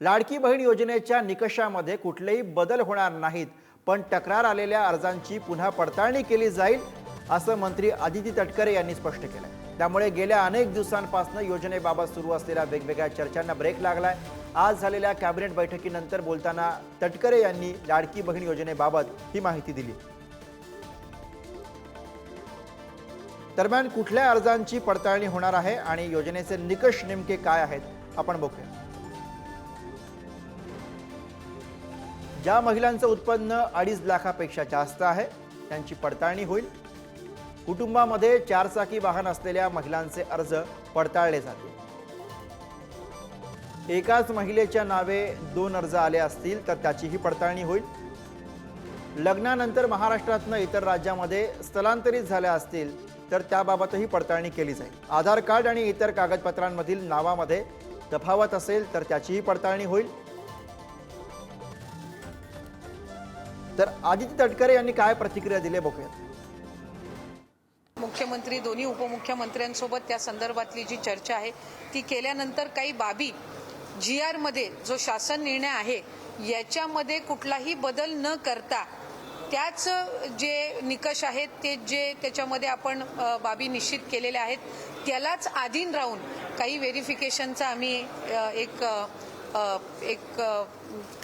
लाडकी बहीण योजनेच्या निकषामध्ये कुठलेही बदल होणार नाहीत, पण तक्रार आलेल्या अर्जांची पुन्हा पडताळणी केली जाईल असं मंत्री आदिती तटकरे यांनी स्पष्ट केलंय। त्यामुळे गेल्या अनेक दिवसांपासून योजनेबाबत सुरू असलेल्या वेगवेगळ्या चर्चांना ब्रेक लागलाय। आज झालेल्या कॅबिनेट बैठकीनंतर बोलताना तटकरे यांनी लाडकी बहीण योजनेबाबत ही माहिती दिली। दरम्यान कुठल्या अर्जांची पडताळणी होणार आहे आणि योजनेचे निकष नेमके काय आहेत आपण बघूया। ज्या महिलांचं उत्पन्न 2.5 लाखापेक्षा जास्त आहे त्यांची पडताळणी होईल। कुटुंबामध्ये 4 चाकी वाहन असलेल्या महिलांचे अर्ज पडताळले जातील। एकाच महिलेच्या नावे 2 अर्ज आले असतील तर त्याचीही पडताळणी होईल। लग्नानंतर महाराष्ट्रातून इतर राज्यामध्ये स्थलांतरित झाल्या असतील तर त्याबाबतही पडताळणी केली जाईल। आधार कार्ड आणि इतर कागदपत्रांमधील नावामध्ये तफावत असेल तर त्याचीही पडताळणी होईल। तर आदिती तटकरे यांनी काय प्रतिक्रिया दिली बघूया। मुख्यमंत्री दोन्ही उपमुख्यमंत्र्यांसोबत त्या संदर्भातली जी चर्चा आहे ती केल्यानंतर काही बाबी GR मध्ये जो शासन निर्णय आहे याच्यामध्ये कुठलाही बदल न करता त्याच जे निकष आहेत ते जे त्याच्यामध्ये आपण बाबी निश्चित केलेल्या आहेत त्यालाच अधीन राहून काही व्हेरिफिकेशनचा आम्ही एक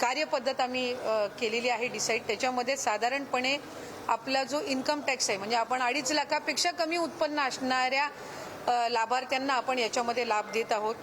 कार्यपद्धत आम्ही केलेली आहे डिसाईड। त्याच्यामध्ये साधारणपणे आपला जो इन्कम टॅक्स आहे म्हणजे आपण 2.5 लाखापेक्षा कमी उत्पन्न असणाऱ्या लाभार्थ्यांना आपण याच्यामध्ये लाभ देत आहोत।